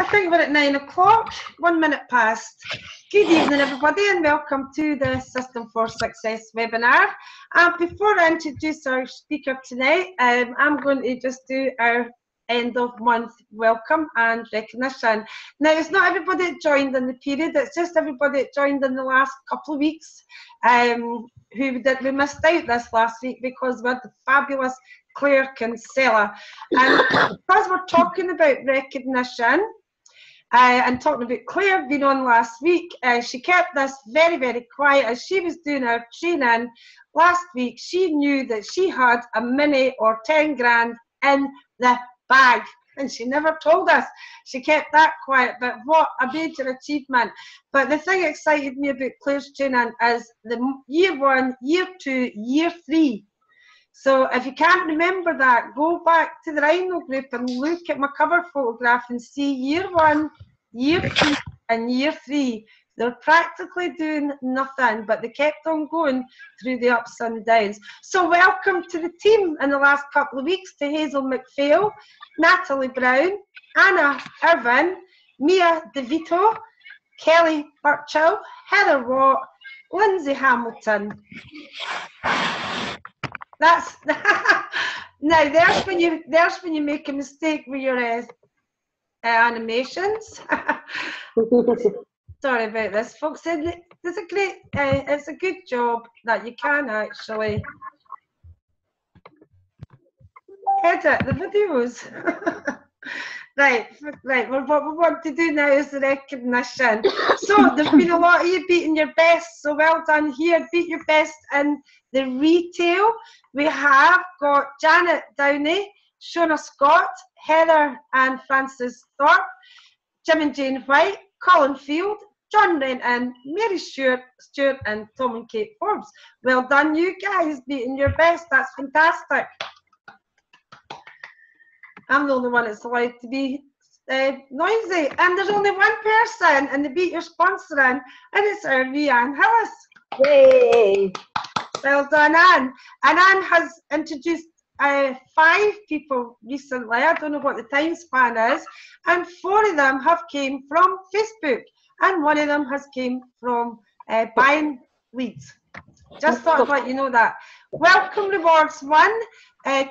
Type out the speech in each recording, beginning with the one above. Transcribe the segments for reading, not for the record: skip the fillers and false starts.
I think we're at 9 o'clock, 1 minute past. Good evening, everybody, and welcome to the System for Success webinar. Before I introduce our speaker tonight, I'm going to just do our end of month welcome and recognition. Now, it's not everybody that joined in the period, it's just everybody that joined in the last couple of weeks we missed out this last week because we had the fabulous Claire Kinsella. And because we're talking about recognition and talking about Claire being on last week, she kept this very, very quiet. As she was doing her training last week, she knew that she had a mini or 10 grand in the bag. And she never told us. She kept that quiet, but what a major achievement. But the thing that excited me about Claire's training is the year 1, year 2, year 3. So if you can't remember that, go back to the Rhino group and look at my cover photograph and see year 1, year 2 and year 3. They're practically doing nothing, but they kept on going through the ups and downs. So welcome to the team in the last couple of weeks to Hazel McPhail, Natalie Brown, Anna Irvin, Mia DeVito, Kelly Burchill, Heather Watt, Lindsay Hamilton. That's now there's when you make a mistake with your animations. Sorry about this, folks. It's a great, it's a good job that you can actually edit the videos. Right. Well, what we want to do now is the recognition. So there's been a lot of you beating your best. So well done here. Beat your best in the retail. We have got Janet Downey, Shona Scott, Heather and Francis Thorpe, Jim and Jane White, Colin Field, John Renton, Mary Stewart, and Tom and Kate Forbes. Well done, you guys, beating your best. That's fantastic. I'm the only one that's allowed to be noisy. And there's only one person in the Beat Your Sponsoring, and it's our wee Anne Hillis. Yay! Well done, Anne. And Anne has introduced 5 people recently. I don't know what the time span is. And 4 of them have came from Facebook. And 1 of them has came from buying leads. Just thought I'd let you know that. Welcome Rewards 1.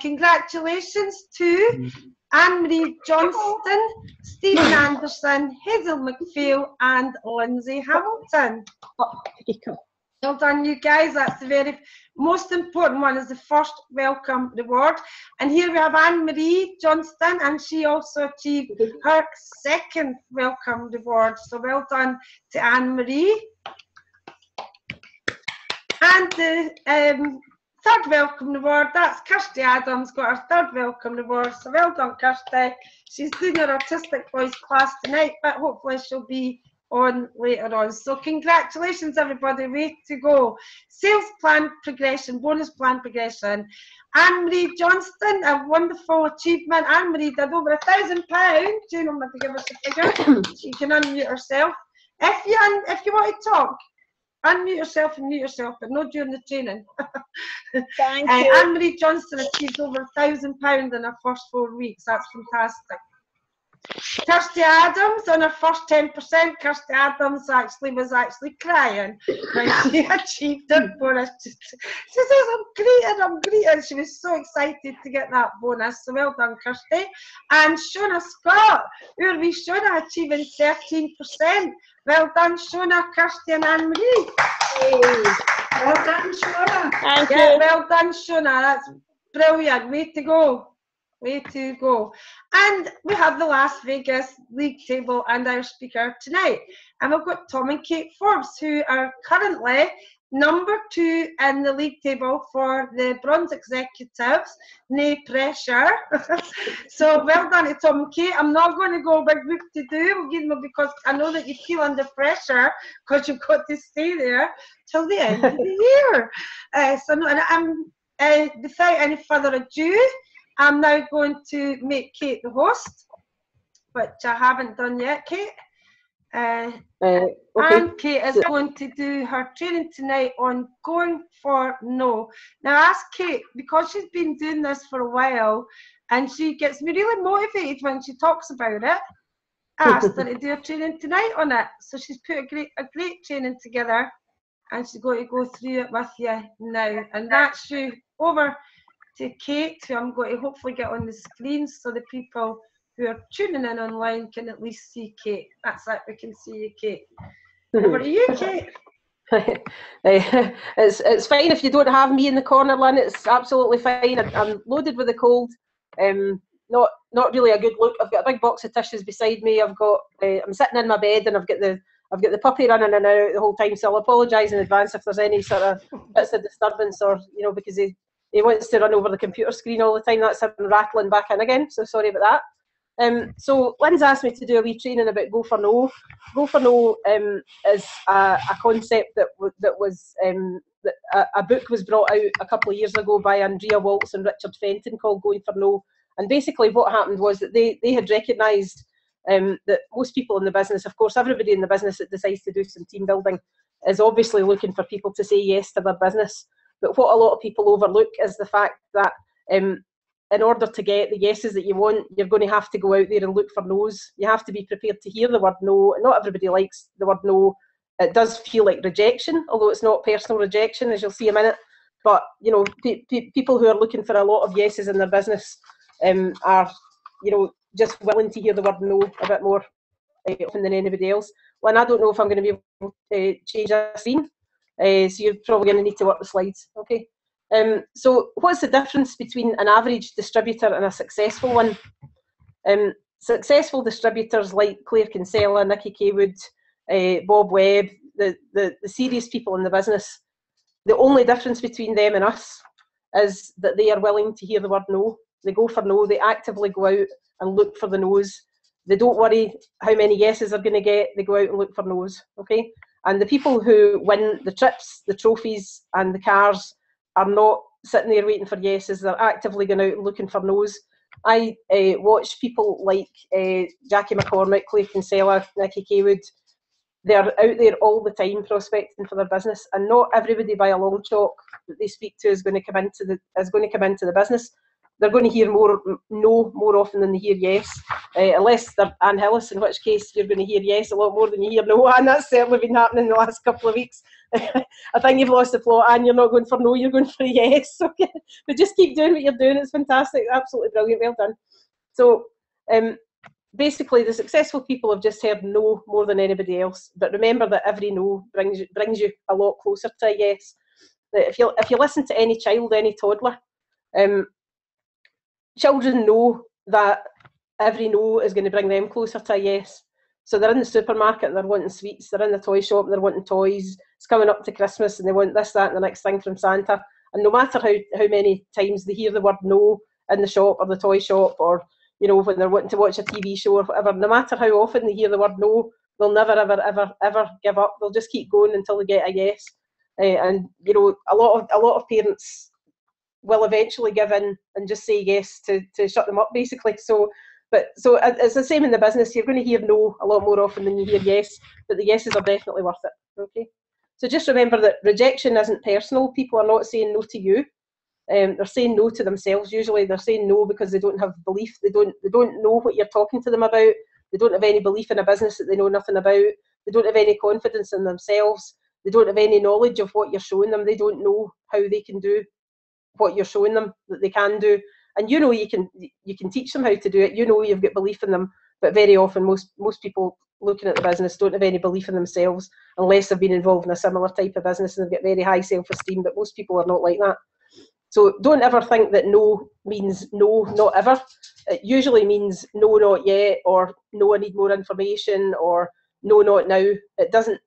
Congratulations to Anne-Marie Johnston, Stephen Anderson, Hazel McPhail and Lindsay Hamilton. Well done, you guys. That's the very most important one, is the first welcome reward. And here we have Anne-Marie Johnston, and she also achieved her 2nd welcome reward. So well done to Anne-Marie. And the 3rd welcome reward, that's Kirsty Adams, got her 3rd welcome reward. So well done, Kirsty. She's doing her artistic voice class tonight, but hopefully she'll be on later on. So congratulations, everybody. Way to go. Sales plan progression, bonus plan progression. Anne-Marie Johnston, a wonderful achievement. Anne-Marie did over £1,000. Jane will have to give us a figure. She can unmute herself. If you want to talk, unmute yourself and mute yourself, but not during the training. Thank you. Anne-Marie Johnston achieved over £1,000 in her first 4 weeks. That's fantastic. Kirsty Adams on her first 10%. Kirsty Adams was actually crying when she achieved her bonus. She says, I'm greeting. She was so excited to get that bonus. So well done, Kirsty. And Shona Scott, our wee Shona, achieving 13%. Well done, Shona, Kirsty and Anne-Marie. Hey. Well done, Shona. Thank you. Well done, Shona. That's brilliant. Way to go. Way to go. And we have the Las Vegas League Table and our speaker tonight. And we've got Tom and Kate Forbes, who are currently number 2 in the league table for the bronze executives. No pressure. So well done to Tom and Kate. I'm not going to go big whoop to do, because I know that you feel under pressure because you've got to stay there till the end of the year. Without any further ado, I'm now going to make Kate the host, which I haven't done yet, Kate. Okay. And Kate is going to do her training tonight on going for no. Now ask Kate, because she's been doing this for a while, and she gets me really motivated when she talks about it. asked her to do a training tonight on it. So she's put a great training together, and she's going to go through it with you now. And that's you over to Kate, who I'm going to hopefully get on the screen so the people who are tuning in online can at least see Kate. That's it, we can see you, Kate. Over to you, Kate. It's fine if you don't have me in the corner, Lynn. It's absolutely fine. I'm loaded with a cold. Not really a good look. I've got a big box of tissues beside me. I'm sitting in my bed and I've got the puppy running in and out the whole time. So I'll apologise in advance if there's any sort of bits of disturbance, or because he wants to run over the computer screen all the time. That's him rattling back in again. So sorry about that. So Lynn's asked me to do a wee training about Go for No. Go for No is a concept that was a book was brought out a couple of years ago by Andrea Waltz and Richard Fenton called Going for No. And basically what happened was that they had recognised that most people in the business, of course, everybody in the business that decides to do some team building is obviously looking for people to say yes to their business. But what a lot of people overlook is the fact that in order to get the yeses that you want, you're going to have to go out there and look for no's. You have to be prepared to hear the word no. Not everybody likes the word no. It does feel like rejection, although it's not personal rejection, as you'll see in a minute. But, people who are looking for a lot of yeses in their business are, just willing to hear the word no a bit more often than anybody else. Well, and I don't know if I'm going to be able to change that screen. So you're probably going to need to work the slides. Okay. So what's the difference between an average distributor and a successful one? Successful distributors like Claire Kinsella, Nikki Kaywood, Bob Webb, the serious people in the business, the only difference between them and us is that they are willing to hear the word no. They go for no. They actively go out and look for the no's. They don't worry how many yeses they're going to get. They go out and look for no's. Okay. And the people who win the trips, the trophies, and the cars are not sitting there waiting for yeses. They're actively going out and looking for no's. I watch people like Jackie McCormick, Claire Kinsella, Nikki Kaywood. They're out there all the time prospecting for their business, and not everybody by a long chalk that they speak to is going to come into the business. They're going to hear more no more often than they hear yes, unless they're Anne Hillis, in which case you're going to hear yes a lot more than you hear no, and that's certainly been happening in the last couple of weeks. I think you've lost the plot, and you're not going for no, you're going for yes. Okay, but just keep doing what you're doing. It's fantastic, absolutely brilliant, well done. So basically, the successful people have just heard no more than anybody else. But remember that every no brings you a lot closer to a yes. If you listen to any child, any toddler, children know that every no is going to bring them closer to a yes. So they're in the supermarket and they're wanting sweets. They're in the toy shop and they're wanting toys. It's coming up to Christmas and they want this, that, and the next thing from Santa. And no matter how many times they hear the word no in the shop or the toy shop, or when they're wanting to watch a TV show or whatever, no matter how often they hear the word no, they'll never, ever, ever, ever give up. They'll just keep going until they get a yes. And a lot of parents will eventually give in and just say yes to shut them up, basically. So it's the same in the business. You're going to hear no a lot more often than you hear yes, but the yeses are definitely worth it. Okay. So just remember that rejection isn't personal. People are not saying no to you. They're saying no to themselves. Usually they're saying no because they don't have belief. They don't know what you're talking to them about. They don't have any belief in a business that they know nothing about. They don't have any confidence in themselves. They don't have any knowledge of what you're showing them. They don't know how they can do what you're showing them that they can do. And you can teach them how to do it. You've got belief in them, but very often most people looking at the business don't have any belief in themselves unless they've been involved in a similar type of business and they've got very high self-esteem, but most people are not like that. So don't ever think that no means no, not ever. It usually means no, not yet, or no, I need more information, or no, not now. It doesn't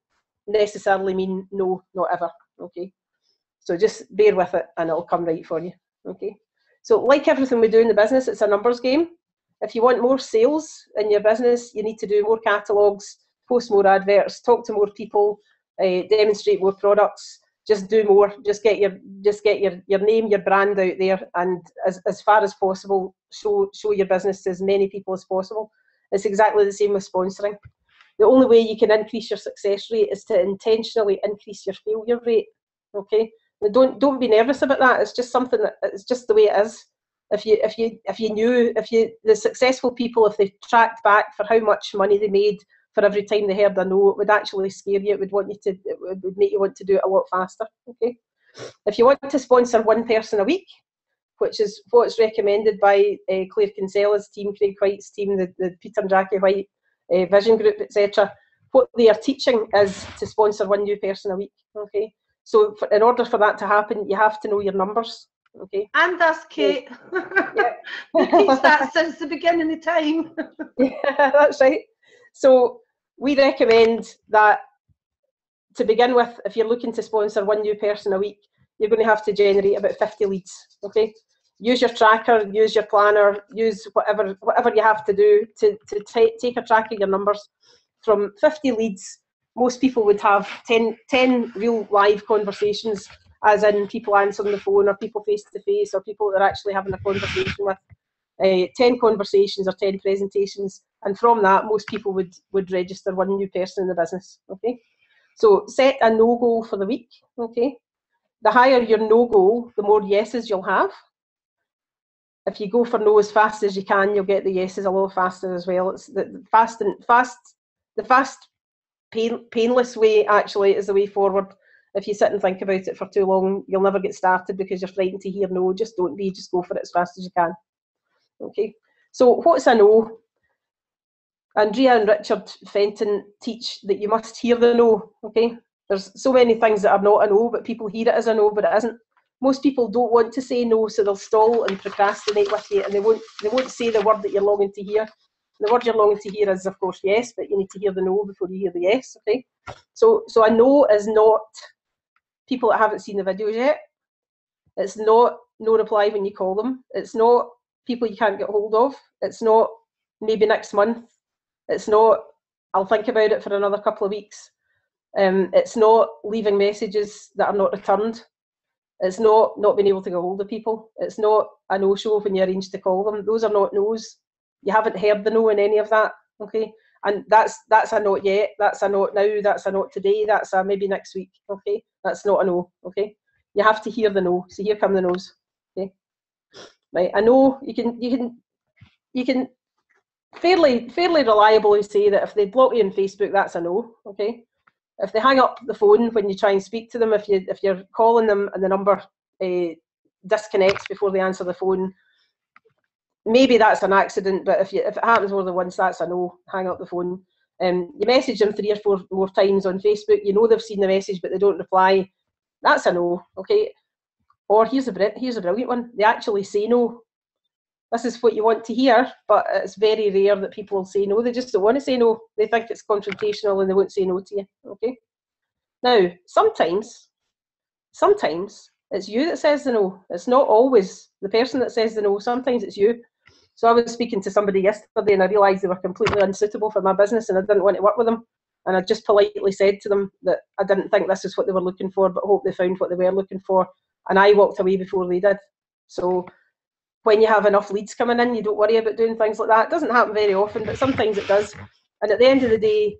necessarily mean no, not ever. Okay. So just bear with it and it'll come right for you. Okay. So like everything we do in the business, it's a numbers game. If you want more sales in your business, you need to do more catalogues, post more adverts, talk to more people, demonstrate more products. Just do more. Just get your name, your brand out there, and as far as possible, show your business to as many people as possible. It's exactly the same with sponsoring. The only way you can increase your success rate is to intentionally increase your failure rate. Okay, now don't be nervous about that. It's just something it's just the way it is. The successful people, if they tracked back for how much money they made for every time they heard a no, it would actually scare you. It would make you want to do it a lot faster. Okay. If you want to sponsor one person a week, which is what's recommended by Claire Kinsella's team, Craig White's team, the Peter and Jackie White Vision Group, etc. What they are teaching is to sponsor one new person a week. Okay. So in order for that to happen, you have to know your numbers. Okay. And us, Kate. Yeah. We teach that since the beginning of time. Yeah, that's right. So we recommend that to begin with, if you're looking to sponsor one new person a week, you're going to have to generate about 50 leads. Okay. Use your tracker, use your planner, use whatever you have to do to take a track of your numbers. From 50 leads, most people would have 10 real live conversations, as in people answering the phone or people face to face or people that are actually having a conversation with. 10 conversations or 10 presentations, and from that most people would register one new person in the business. Okay, so set a no goal for the week. Okay, the higher your no goal, the more yeses you'll have. If you go for no as fast as you can, you'll get the yeses a lot faster as well. It's the fast painless way actually is the way forward. If you sit and think about it for too long, you'll never get started because you're frightened to hear no. Just don't be, just go for it as fast as you can. Okay, so what's a no? Andrea and Richard Fenton teach that you must hear the no. Okay, there's so many things that are not a no, but people hear it as a no, but it isn't. Most people don't want to say no, so they'll stall and procrastinate with you, and they won't say the word that you're longing to hear. The word you're longing to hear is, of course, yes, but you need to hear the no before you hear the yes. Okay, so a no is not people that haven't seen the videos yet. It's not no reply when you call them. It's not people you can't get hold of. It's not maybe next month. It's not I'll think about it for another couple of weeks. It's not leaving messages that are not returned. It's not being able to get hold of people. It's not a no-show when you arrange to call them. Those are not no's. You haven't heard the no in any of that. Okay, and that's a not yet. That's a not now. That's a not today. That's a maybe next week. Okay, that's not a no. Okay, you have to hear the no. So here come the no's. Okay, right. I know you can fairly reliably say that if they block you on Facebook, that's a no. Okay, if they hang up the phone when you try and speak to them, if you're calling them and the number disconnects before they answer the phone, maybe that's an accident. But if it happens more than once, that's a no. Hang up the phone. You message them 3 or 4 more times on Facebook. You know they've seen the message, but they don't reply. That's a no. Okay. Or here's a brilliant one. They actually say no. This is what you want to hear, but it's very rare that people will say no. They just don't want to say no. They think it's confrontational and they won't say no to you. Okay. Now, sometimes it's you that says the no. It's not always the person that says the no. Sometimes it's you. So I was speaking to somebody yesterday and I realised they were completely unsuitable for my business and I didn't want to work with them. And I just politely said to them that I didn't think this is what they were looking for, but hope they found what they were looking for. And I walked away before they did. So when you have enough leads coming in, you don't worry about doing things like that. It doesn't happen very often, but sometimes it does. And at the end of the day,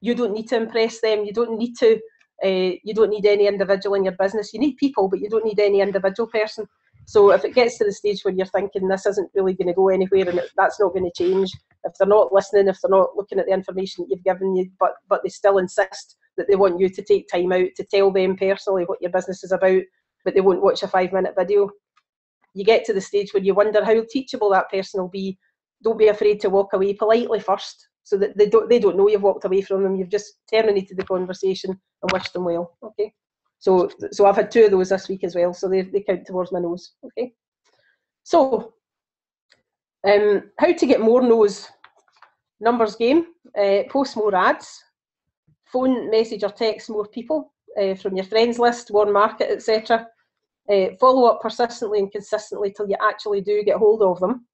you don't need to impress them. You don't need to. You don't need any individual in your business. You need people, but you don't need any individual person. So if it gets to the stage where you're thinking this isn't really going to go anywhere and that's not going to change, if they're not listening, if they're not looking at the information that you've given you, but they still insist that they want you to take time out to tell them personally what your business is about, but they won't watch a 5-minute video, you get to the stage where you wonder how teachable that person will be. Don't be afraid to walk away politely first, so that they don't know you've walked away from them. You've just terminated the conversation and wished them well. Okay. So I've had 2 of those this week as well, so they count towards my no's. Okay. So how to get more no's? Numbers game. Post more ads. Phone, message or text more people from your friends list, warm market, etc. Follow up persistently and consistently till you actually do get hold of them,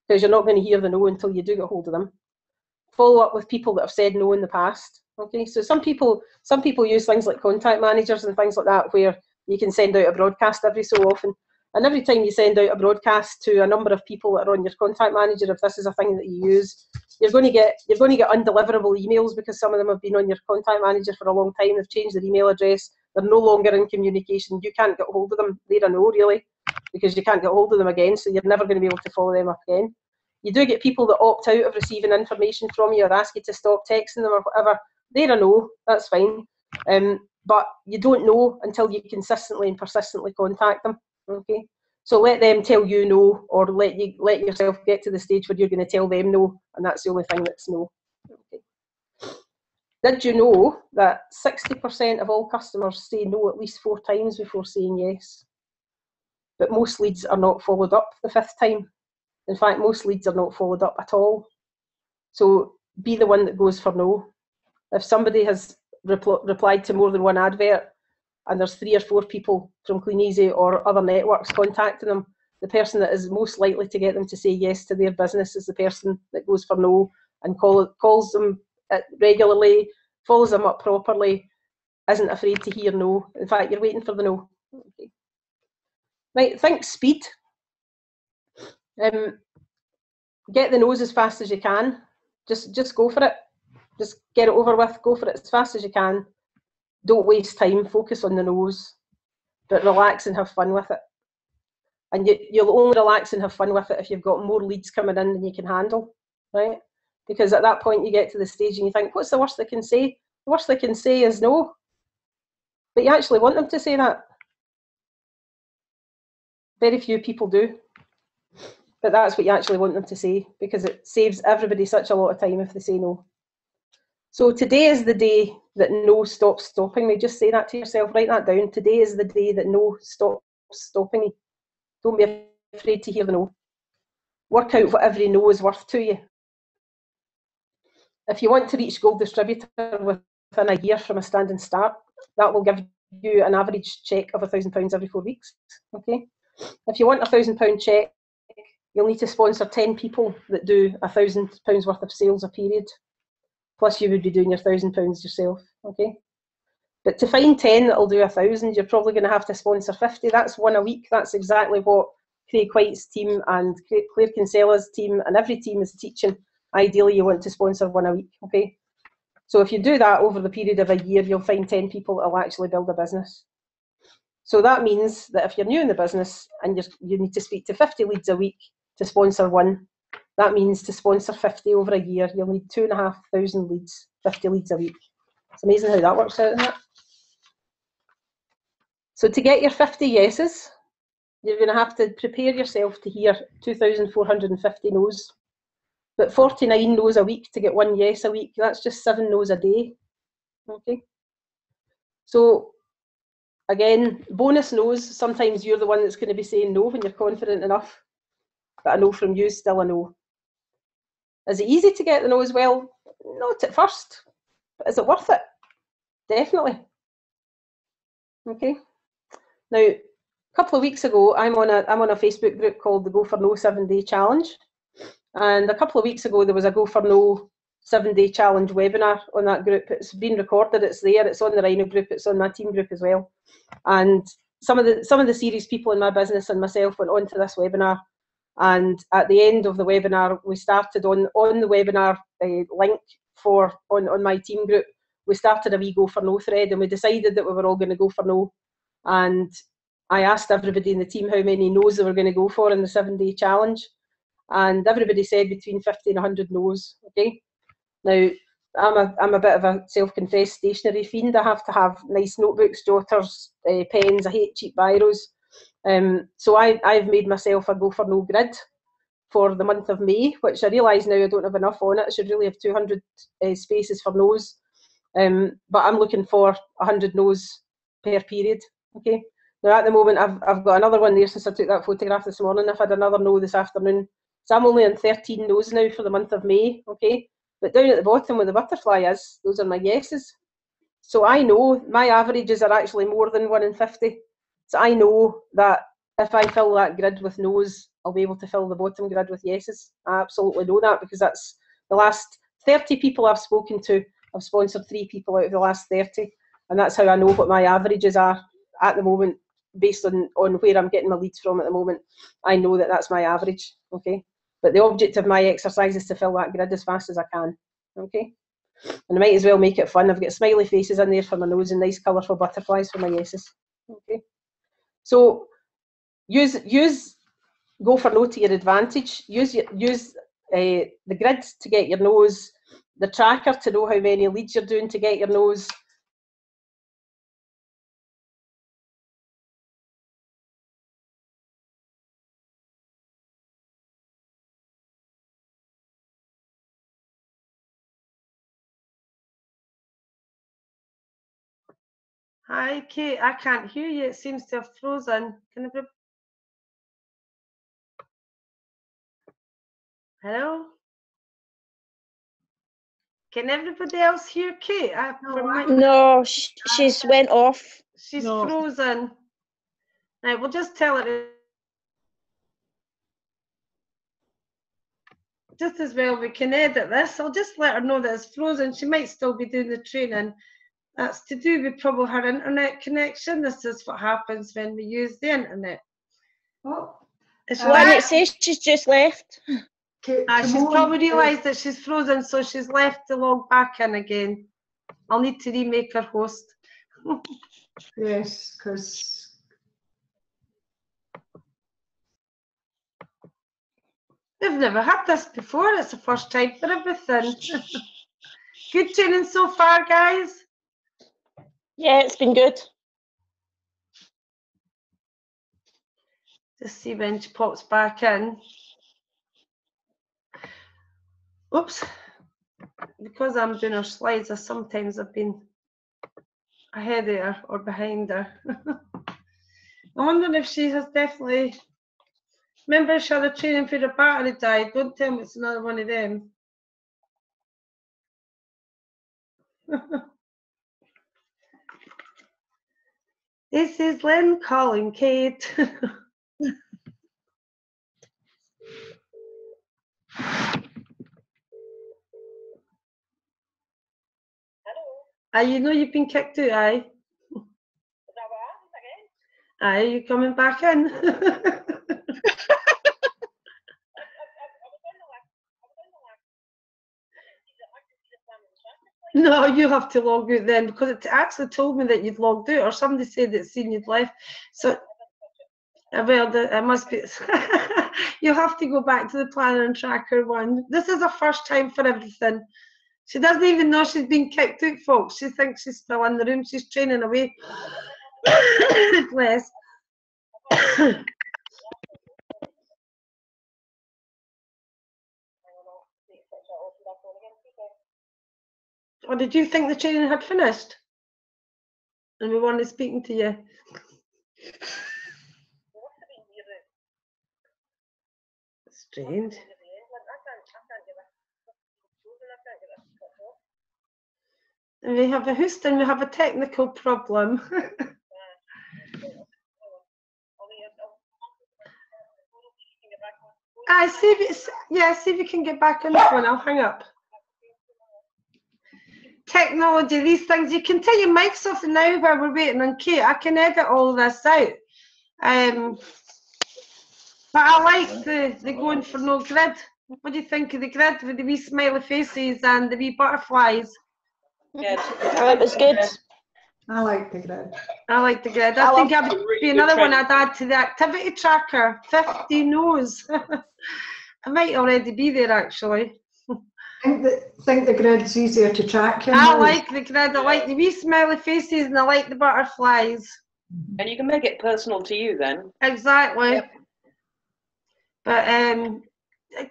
because you're not going to hear the no until you do get hold of them. Follow up with people that have said no in the past. Okay, so some people use things like contact managers and things like that, where you can send out a broadcast every so often, and every time you send out a broadcast to a number of people that are on your contact manager, if this is a thing that you use, you're going to get undeliverable emails, because some of them have been on your contact manager for a long time. They've changed their email address, they're no longer in communication, you can't get hold of them, they're a no really, because you can't get hold of them again, so you're never going to be able to follow them up again. You do get people that opt out of receiving information from you or ask you to stop texting them or whatever. They're a no, that's fine. But you don't know until you consistently and persistently contact them. Okay, so let them tell you no, or let yourself get to the stage where you're going to tell them no, and that's the only thing that's no. Okay. Did you know that 60% of all customers say no at least 4 times before saying yes? But most leads are not followed up the 5th time. In fact, most leads are not followed up at all. So be the one that goes for no. If somebody has replied to more than one advert and there's 3 or 4 people from Cleaneasy or other networks contacting them, the person that is most likely to get them to say yes to their business is the person that goes for no and calls them regularly, follows them up properly, isn't afraid to hear no. In fact, you're waiting for the no. Okay. Right, think speed. Get the no's as fast as you can. Just go for it. Just get it over with. Go for it as fast as you can. Don't waste time. Focus on the no's, but relax and have fun with it. And you'll only relax and have fun with it if you've got more leads coming in than you can handle, right? Because at that point you get to the stage and you think, what's the worst they can say? The worst they can say is no. But you actually want them to say that. Very few people do. But that's what you actually want them to say, because it saves everybody such a lot of time if they say no. So today is the day that no stops stopping me. Just say that to yourself, write that down. Today is the day that no stops stopping me. Don't be afraid to hear the no. Work out what every no is worth to you. If you want to reach Gold Distributor within a year from a standing start, that will give you an average check of £1,000 every 4 weeks. Okay. If you want a £1,000 check, you'll need to sponsor 10 people that do £1,000 worth of sales a period. Plus you would be doing your £1,000 yourself, okay? But to find 10 that'll do 1,000, you're probably going to have to sponsor 50. That's 1 a week. That's exactly what Craig White's team and Claire Kinsella's team and every team is teaching. Ideally, you want to sponsor 1 a week, okay? So if you do that over the period of a year, you'll find 10 people that will actually build a business. So that means that if you're new in the business and you need to speak to 50 leads a week to sponsor 1, that means to sponsor 50 over a year, you'll need 2,500 leads, 50 leads a week. It's amazing how that works out, isn't it? So to get your 50 yeses, you're going to have to prepare yourself to hear 2,450 no's. But 49 no's a week to get 1 yes a week, that's just 7 no's a day. Okay. So again, bonus no's, sometimes you're the one that's going to be saying no when you're confident enough. But a no from you is still a no. Is it easy to get the no as well? Not at first. But is it worth it? Definitely. Okay. Now, a couple of weeks ago, I'm on a Facebook group called the Go for No 7-Day Challenge. And a couple of weeks ago, there was a Go for No 7-Day Challenge webinar on that group. It's been recorded, it's there, it's on the Rhino group, it's on my team group as well. And some of the serious people in my business and myself went on to this webinar. And at the end of the webinar, we started on the webinar link on my team group, we started a wee Go for No thread, and we decided that we were all going to go for no. And I asked everybody in the team how many no's they were going to go for in the 7-day challenge. And everybody said between 50 and 100 no's, okay? Now, I'm a bit of a self-confessed stationery fiend. I have to have nice notebooks, jotters, pens. I hate cheap biros. So I've made myself a Go for No grid for the month of May, which I realise now I don't have enough on it. I should really have 200 spaces for no's. But I'm looking for 100 no's per period, okay? Now at the moment I've got another one there since I took that photograph this morning. I've had another no this afternoon. So I'm only on 13 no's now for the month of May, okay? But down at the bottom where the butterfly is, those are my yeses. So I know my averages are actually more than 1 in 50. So I know that if I fill that grid with no's, I'll be able to fill the bottom grid with yeses. I absolutely know that, because that's the last 30 people I've spoken to. I've sponsored 3 people out of the last 30. And that's how I know what my averages are at the moment, based on where I'm getting my leads from at the moment. I know that that's my average, okay? But the object of my exercise is to fill that grid as fast as I can, okay? And I might as well make it fun. I've got smiley faces in there for my nose and nice colourful butterflies for my yeses. Okay. So use Go for No to your advantage. Use the grid to get your nose, the tracker to know how many leads you're doing to get your nose. Hi, Kate. I can't hear you. It seems to have frozen. Hello? Can everybody else hear Kate? No, she's went off. She's frozen. Right, we'll just tell her. Just as well we can edit this. I'll just let her know that it's frozen. She might still be doing the training. That's to do with probably her internet connection. This is what happens when we use the internet. Oh, it says she's just left. She's probably realised that she's frozen, so she's left to log back in again. I'll need to remake her host. Yes, because we've never had this before. It's the first time for everything. Good tuning so far, guys. Yeah, it's been good. Just see when she pops back in. Oops. Because I'm doing her slides, sometimes I've been ahead of her or behind her. I'm wondering if she has definitely... Remember, she had a training for the battery died. Don't tell me it's another one of them. This is Lynn calling, Kate. You know you've been kicked out, aye? Is that what? Again? Aye, you coming back in? No, you have to log out then, because it actually told me that you'd logged out, or somebody said it's seen you'd left. So, well, it must be. You have to go back to the planner and tracker one. This is a first time for everything. She doesn't even know she's been kicked out, folks. She thinks she's still in the room. She's training away. Bless. Or did you think the training had finished? And we wanted speaking to you. Strange. And we have a host and we have a technical problem. See if you can get back on the phone. I'll hang up. Technology, these things, you can take your mics off now while we're waiting on Kate. I can edit all this out. But I like the going for no grid. What do you think of the grid with the wee smiley faces and the wee butterflies? Good. It was good. I like the grid. I like the grid. I think that would be another one I'd add to the activity tracker. 50 no's. I might already be there actually. I think the grid's easier to track. I like the grid. I like the wee smiley faces and I like the butterflies. And you can make it personal to you then. Exactly. Yep. But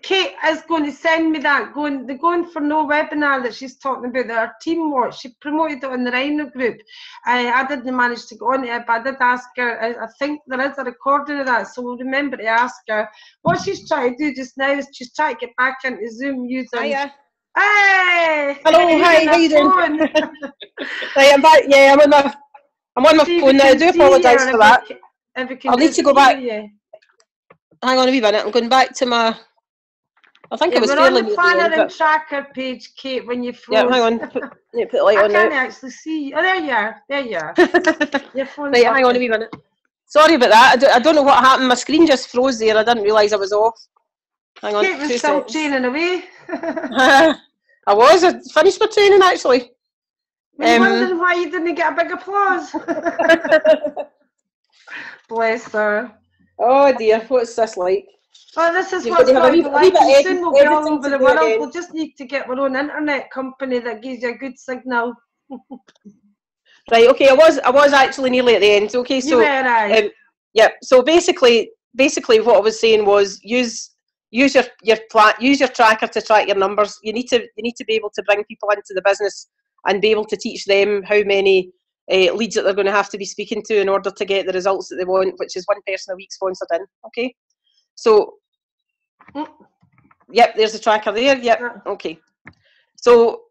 Kate is going to send me that the Going for No webinar that she's talking about, that her team watched. She promoted it on the Rhino group. I didn't manage to go on it, but I did ask her. I think there is a recording of that, so we'll remember to ask her. What she's trying to do just now is she's trying to get back into Zoom using... Hiya. Hey! Hello, hi, how you doing? Right, I'm back. Yeah, I'm on my phone now. I do apologise for that. I'll need to go back. Hang on a wee minute. I'm going back to my... I think it was fairly on the planner and tracker page, Kate, when you froze. Yeah, hang on. Put the light on now. I can't actually see. Oh, there you are. There you are. Your phone's right, hang on a wee minute. Sorry about that. I don't know what happened. My screen just froze there. I didn't realise I was off. Hang on. Kate was still training away. I was. I finished my training actually. I'm wondering why you didn't get a big applause. Bless her. Oh dear, what's this like? Well, this is what's going to be like. Soon we'll be all over the world. Again. We'll just need to get our own internet company that gives you a good signal. Right. Okay. I was actually nearly at the end. Okay. So. You were, right. Yeah. So basically, what I was saying was use your tracker to track your numbers. You need to be able to bring people into the business and be able to teach them how many leads that they're going to have to be speaking to in order to get the results that they want, which is one person a week sponsored in. Okay. So. Yep, there's the tracker there. Yep, okay. So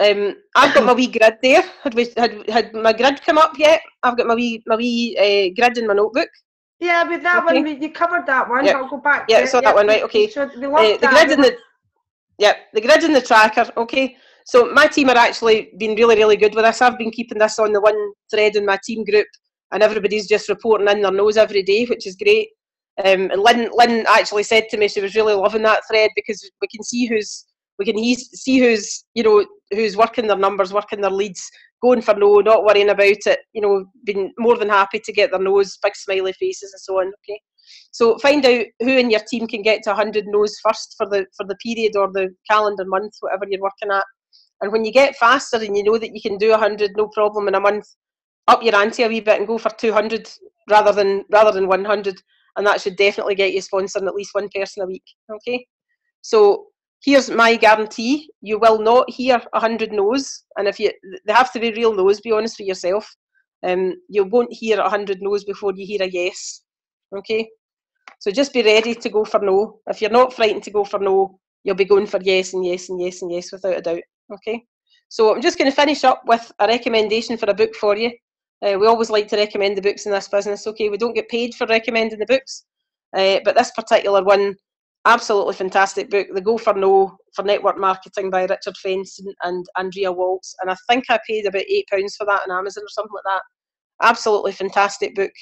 I've got my wee grid there. Had my grid come up yet? I've got my wee grid in my notebook. Yeah, but that one you covered that one. Yep. I'll go back. Yeah, so that one, right? Okay. The grid and the tracker. Okay. So my team are actually been really good with this. I've been keeping this on the one thread in my team group, and everybody's just reporting in their nose every day, which is great. And Lynn actually said to me she was really loving that thread because we can see who's who's working their numbers, working their leads, going for no, not worrying about it, being more than happy to get their no's, big smiley faces and so on. Okay, so find out who in your team can get to 100 no's first for the period or the calendar month, whatever you're working at. And when you get faster and you know that you can do 100 no problem in a month, up your ante a wee bit and go for 200 rather than 100. And that should definitely get you sponsoring at least one person a week. Okay, so here's my guarantee: you will not hear 100 no's, and they have to be real no's. Be honest with yourself. You won't hear 100 no's before you hear a yes. Okay, so just be ready to go for no. If you're not frightened to go for no, you'll be going for yes and yes and yes and yes without a doubt. Okay, so I'm just going to finish up with a recommendation for a book for you. We always like to recommend the books in this business. Okay, we don't get paid for recommending the books, but this particular one, absolutely fantastic book, The Go for No for Network Marketing by Richard Fenson and Andrea Waltz. And I think I paid about £8 for that on Amazon or something like that. Absolutely fantastic book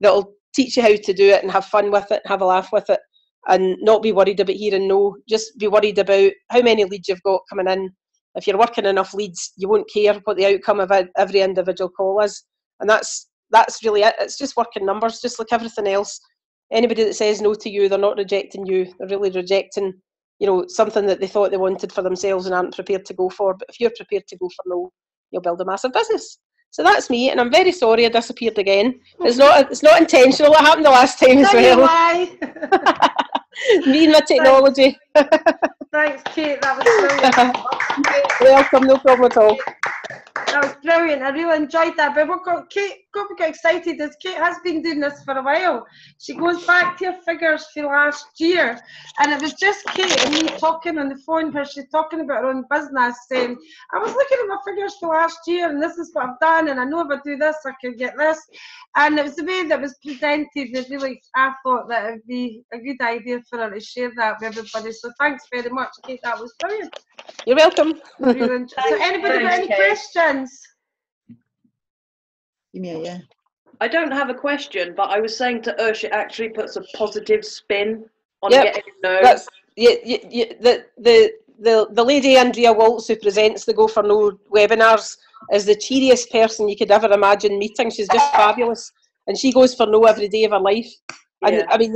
that'll teach you how to do it and have fun with it, have a laugh with it, and not be worried about hearing no. Just be worried about how many leads you've got coming in. If you're working enough leads, you won't care what the outcome of every individual call is. And that's really it. It's just working numbers, just like everything else. Anybody that says no to you, they're not rejecting you. They're really rejecting, something that they thought they wanted for themselves and aren't prepared to go for. But if you're prepared to go for no, you'll build a massive business. So that's me, and I'm very sorry I disappeared again. It's not intentional. It happened the last time as well. Me and my technology. Thanks, Kate. That was brilliant. Welcome, no problem at all. That was brilliant. I really enjoyed that. But Kate got excited as Kate has been doing this for a while. She goes back to her figures for last year, and it was just Kate and me talking on the phone where she's talking about her own business, saying, I was looking at my figures for last year, and this is what I've done, and I know if I do this, I can get this. And it was the way that was presented that really, I thought that it would be a good idea for her to share that with everybody. So thanks very much, Kate. That was brilliant. You're welcome. So anybody got any questions? Yeah. I don't have a question, but I was saying to Ursh, it actually puts a positive spin on getting no. That's, the lady Andrea Waltz who presents the Go for No webinars is the cheeriest person you could ever imagine meeting. She's just fabulous, and she goes for no every day of her life. And I mean,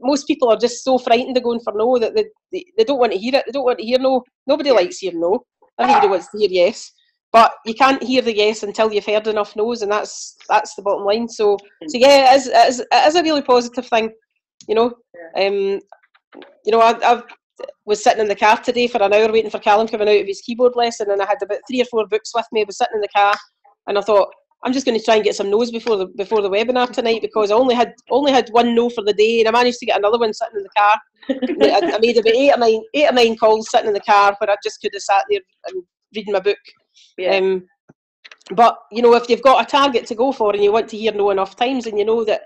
most people are just so frightened of going for no that they don't want to hear it. They don't want to hear no. Nobody likes hearing no. Everybody wants to hear yes. But you can't hear the yes until you've heard enough no's, and that's the bottom line. So yeah, it is a really positive thing, I was sitting in the car today for an hour waiting for Callum coming out of his keyboard lesson, and I had about 3 or 4 books with me. I was sitting in the car, and I thought, I'm just going to try and get some no's before the webinar tonight, because I only had 1 no for the day, and I managed to get another one sitting in the car. I made about 8 or 9 calls sitting in the car where I just could have sat there and reading my book. Yeah. But if you've got a target to go for and you want to hear no enough times, and you know that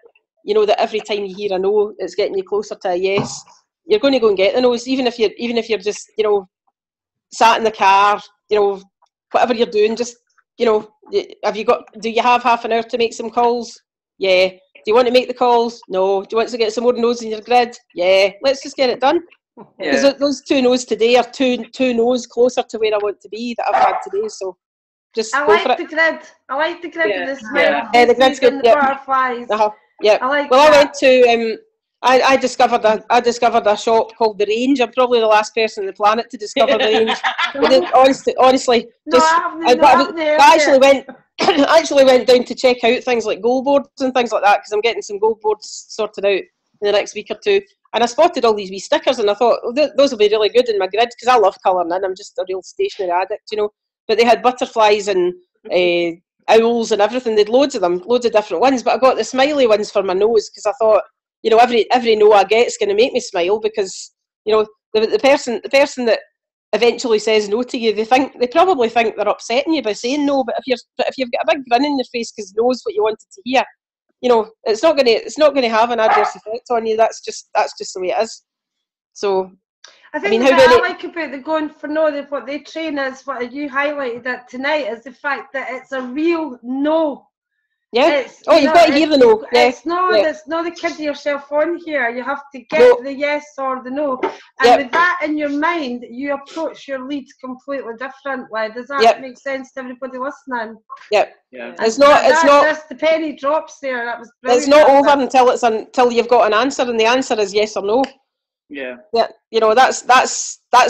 every time you hear a no, it's getting you closer to a yes, you're going to go and get the no's, even if you're just sat in the car, whatever you're doing, just do you have half an hour to make some calls? Yeah. Do you want to make the calls? No. Do you want to get some more no's in your grid? Yeah. Let's just get it done. Because those 2 no's today are two no's closer to where I want to be that I've had today. So just I go for like it. the grid. I like the grid and the smile. Yeah, the grid's good. And the butterflies. Yeah. I like well, that. I went to I discovered a shop called The Range. I'm probably the last person on the planet to discover The Range. But then, honestly, No, just I actually went down to check out things like goal boards and things like that because I'm getting some goal boards sorted out in the next week or two. And I spotted all these wee stickers and I thought, those will be really good in my grid because I love colouring in. I'm just a real stationery addict, you know. But they had butterflies and owls and everything. They'd loads of them, loads of different ones. But I got the smiley ones for my nose because I thought, you know, every no I get is going to make me smile because, you know, the person that eventually says no to you, they probably think they're upsetting you by saying no. But if you've got a big grin in your face because knows what you wanted to hear, you know, it's not going to have an adverse effect on you. That's just the way it is. So I think what I like about the going for no, what they train is, what you highlighted it tonight, is the fact that it's a real no. Yeah. You've got to hear the no. Yeah. It's not the kidding yourself on here. You have to get the yes or the no. And with that in your mind, you approach your leads completely differently. Does that make sense to everybody listening? Yeah. It's not. Just the penny drops there. That was brilliant. It's not over until you've got an answer, and the answer is yes or no. Yeah. Yeah. You know, that's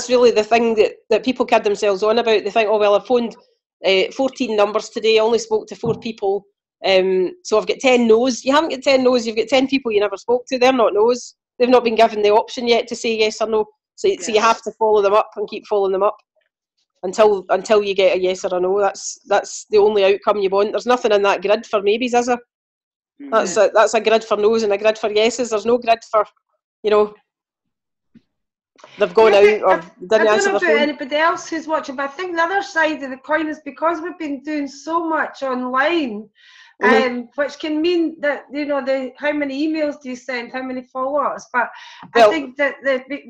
really the thing that people kid themselves on about. They think, oh well, I phoned 14 numbers today. I only spoke to 4 people. So I've got 10 no's. You haven't got 10 no's. You've got 10 people you never spoke to. They're not no's. They've not been given the option yet to say yes or no. So you have to follow them up and keep following them up until you get a yes or a no. That's the only outcome you want. There's nothing in that grid for maybes, is there? That's a grid for no's and a grid for yeses. There's no grid for, you know, they've gone out or didn't answer the phone. I don't know about anybody else who's watching, but I think the other side of the coin is because we've been doing so much online. Which can mean that, you know, how many emails do you send, how many follow-ups, but I think that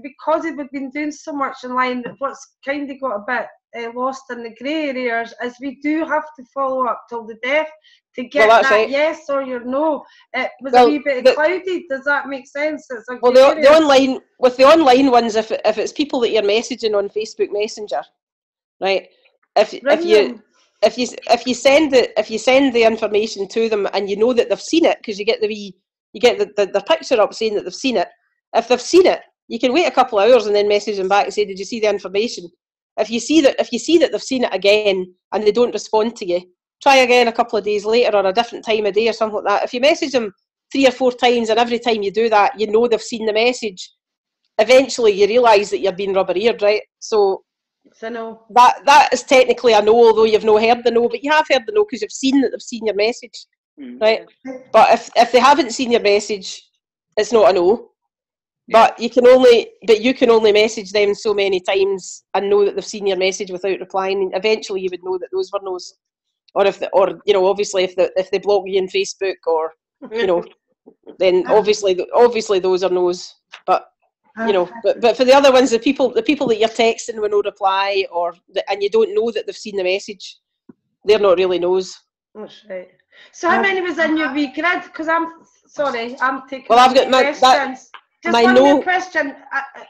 because we've been doing so much online, what's kind of got a bit lost in the grey areas is we do have to follow up till the death to get that yes or your no. It was a wee bit cloudy. Does that make sense? It's a the online, with the online ones, if it's people that you're messaging on Facebook Messenger, right? If you send the information to them and you know that they've seen it, because you get the picture up saying that they've seen it. If they've seen it, you can wait a couple of hours and then message them back and say, did you see the information? If you see that they've seen it again and they don't respond to you, try again a couple of days later or a different time of day or something like that. If you message them 3 or 4 times and every time you do that, you know they've seen the message, eventually you realise that you're being rubber-eared, right? So no. That is technically a no, although you've not heard the no, but you have heard the no because you've seen that they've seen your message, right? But if they haven't seen your message, it's not a no. But you can only message them so many times and know that they've seen your message without replying. And eventually, you would know that those were no's, or you know, obviously if they block you on Facebook or, you know, then obviously those are no's. But you know, but for the other ones, the people that you're texting with no reply and you don't know that they've seen the message, they're not really no's. That's right. So how many was in your wee grid? Because I'm taking. Well, I've got questions. Just one more question.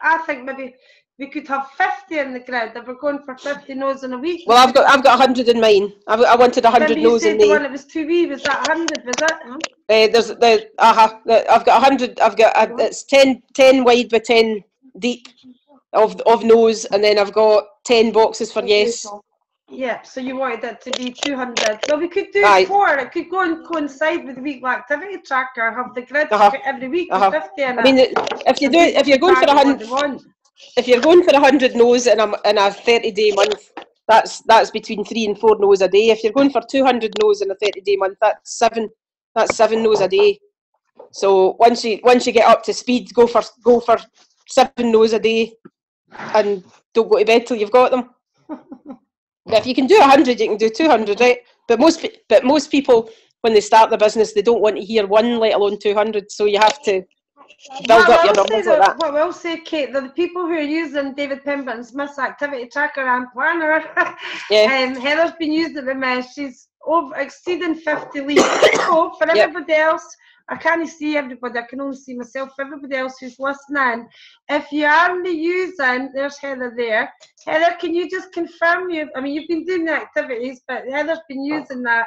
I think maybe we could have 50 in the grid if we're going for 50 no's in a week. Well, I've got 100 in mine. I wanted 100 no's in the one that was too wee. Was that 100? Was it? I've got 100. It's 10 wide by 10 deep of no's, and then I've got 10 boxes for yes. Yeah, so you wanted it to be 200. Well, we could do 4. It could go and coincide with the weekly activity tracker. Have the grid every week with 50 in it. I mean, if you're going for 100, if you're going for 100 no's in a 30-day month, that's between 3 and 4 no's a day. If you're going for 200 no's in a 30-day month, that's 7 no's a day. So once you get up to speed, go for 7 no's a day, and don't go to bed till you've got them. If you can do 100, you can do 200, right? But most people, when they start the business, they don't want to hear 1, let alone 200. So you have to build up your numbers like that. What I will say, Kate, the people who are using David Pemberton's Smith's Activity Tracker and Planner, Heather's been using it with me. She's exceeding 50 leads. So for everybody else, I can't see everybody, I can only see myself. Everybody else who's listening, if you aren't using, there's Heather there. Heather, can you just confirm I mean, you've been doing the activities, but Heather's been using that.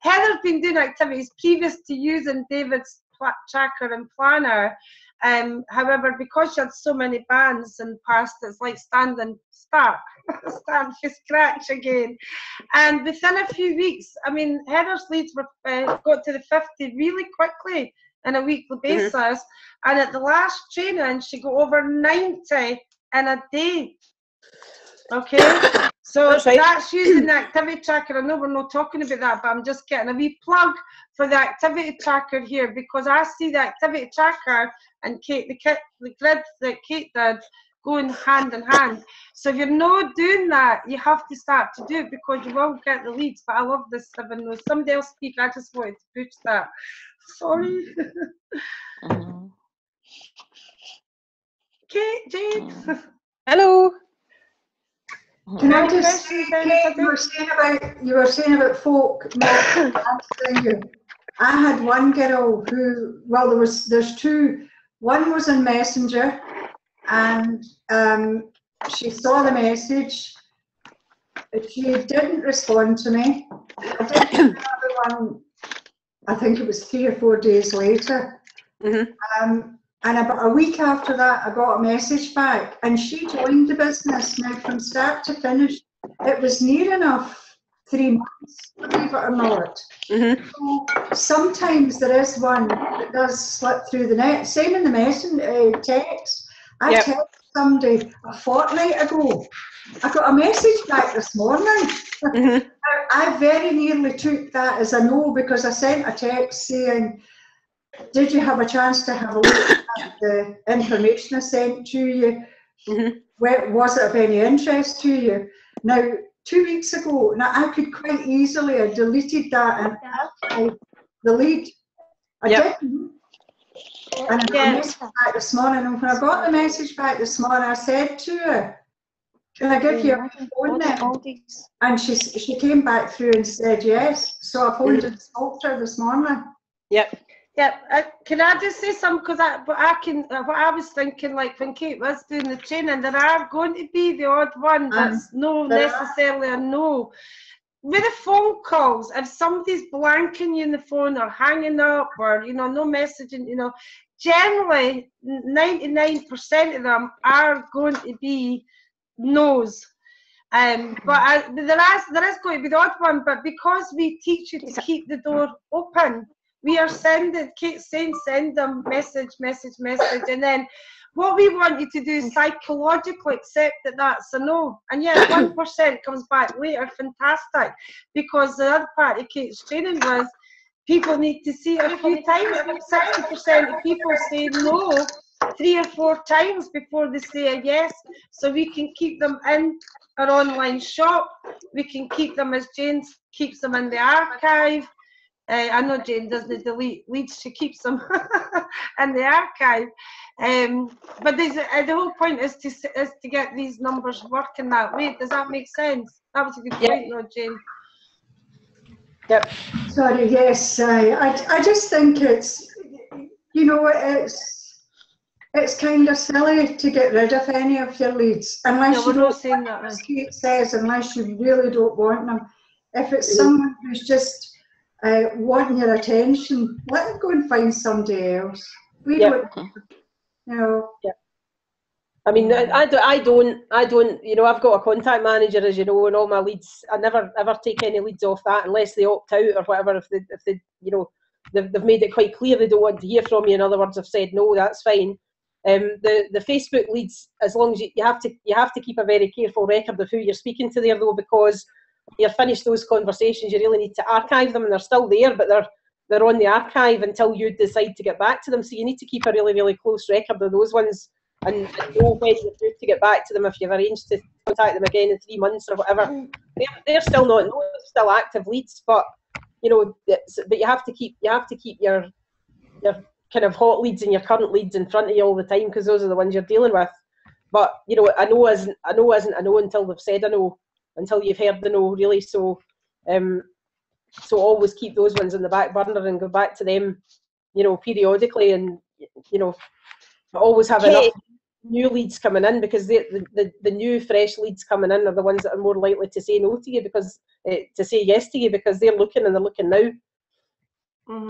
Heather's been doing activities previous to using David's tracker and planner. However, because she had so many bands in the past, it's like stand from scratch again. And within a few weeks, I mean, Heather's leads were got to the 50 really quickly on a weekly basis. And at the last training, she got over 90 in a day. Okay, so that's using the activity tracker. I know we're not talking about that, but I'm just getting a wee plug for the activity tracker here, because I see the activity tracker and Kate, the grid that Kate did, going hand in hand. So if you're not doing that, you have to start to do it, because you will get the leads. But I love this 7 no's. Somebody else speak. I just wanted to push that. Sorry. Kate, Jane. Hello. Can I just say, Kate, you were saying about folk not answering you. I had one girl who, well, there's two. One was in Messenger, and she saw the message. She didn't respond to me. I did another one, I think it was 3 or 4 days later. And about a week after that, I got a message back, and she joined the business. Now, from start to finish, it was near enough 3 months, believe it or not. So sometimes there is one that does slip through the net. Same in the text. I texted somebody a fortnight ago. I got a message back this morning. I very nearly took that as a no, because I sent a text saying, did you have a chance to have a look at the information I sent to you? Was it of any interest to you? Now, 2 weeks ago, now I could quite easily have deleted that and archived the lead. I didn't. And I got a message back this morning, and when I got the message back this morning, I said to her, can I give you a phone now? And she came back through and said yes. So I phoned and spoke to her this morning. Can I just say something? Because what I was thinking, like when Kate was doing the training, there are going to be the odd one that's not necessarily a no. With the phone calls, if somebody's blanking you in the phone or hanging up, or no messaging, generally 99% of them are going to be no's. But there is going to be the odd one. But because we teach you to keep the door open, we are Kate's saying send them message, and then what we want you to do is psychologically accept that that's a no. And 1% comes back later, fantastic, because the other part of Kate's training was people need to see it a few times. 60% of people say no 3 or 4 times before they say a yes. So we can keep them in our online shop. We can keep them, as Jane keeps them, in the archive. I know Jane doesn't delete leads, she keeps them in the archive. But the whole point is to get these numbers working that way. Does that make sense? That was a good point, though, Jane. Sorry, yes. I just think it's kind of silly to get rid of any of your leads unless you don't, as Kate says, unless you really don't want them. If it's someone who's just wanting your attention, let them go and find somebody else. We don't, I mean, I don't. I've got a contact manager, as you know, and all my leads. I never ever take any leads off that unless they opt out or whatever. If they they've made it quite clear they don't want to hear from you. In other words, I've said no, that's fine. The Facebook leads, as long as you have to keep a very careful record of who you're speaking to there, though, because you're finished those conversations, you really need to archive them, and they're still there, but they're on the archive until you decide to get back to them. So you need to keep a really, really close record of those ones and know when you're due to get back to them. If you've arranged to contact them again in 3 months or whatever, they're still not known, they're still active leads, but but you have to keep your kind of hot leads and your current leads in front of you all the time, because those are the ones you're dealing with. But a no isn't a no until they've said a no, until you've heard the no, really. So always keep those ones in the back burner and go back to them you know, periodically, and you know, always have enough new leads coming in, because the new fresh leads coming in are the ones that are more likely to say no to you, because to say yes to you, because they're looking and they're looking now.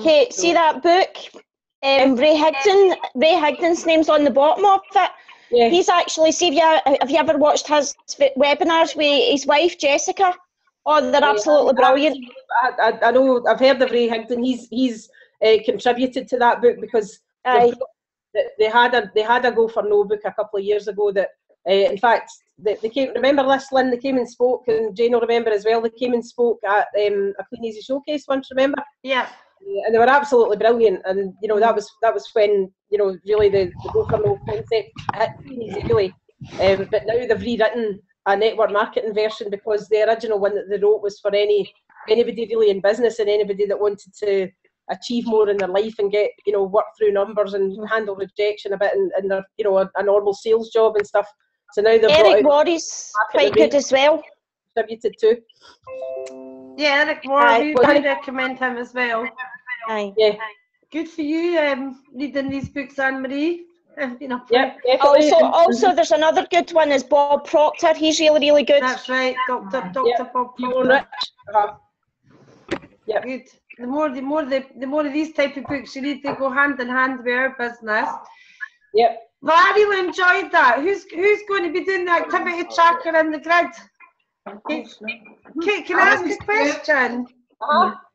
Kate, see that book? Ray Higdon's name's on the bottom of it. Yeah. He's actually, have you ever watched his webinars with his wife Jessica? Oh, they're absolutely brilliant. I know, I've heard of Ray Higdon. He's contributed to that book, because they had a Go for No book a couple of years ago that, in fact, they came. Remember this, Lynn? They came and spoke, and Jane will remember as well. They came and spoke at a Clean Easy showcase once. Remember? Yeah. And they were absolutely brilliant. And you know, that was when, you know, really the Go for No concept hit Clean Easy, really. But now they've rewritten a network marketing version, because the original one that they wrote was for anybody really in business, and anybody that wanted to achieve more in their life and get, you know, work through numbers and handle rejection a bit in their, you know, a normal sales job and stuff. So now they've Eric Worre's quite good as well. Contributed to. Yeah, Eric Worre, we would recommend him as well. Aye. Yeah. Good for you, reading these books, Anne-Marie. Yeah, definitely. Also, there's another good one, is Bob Proctor. He's really, really good. That's right, Dr. Bob Proctor. Yeah. Good. The more of these type of books you read, they go hand in hand with our business. Yep. Well, I really enjoyed that. Who's going to be doing the activity tracker in the grid? Kate, can I ask a question?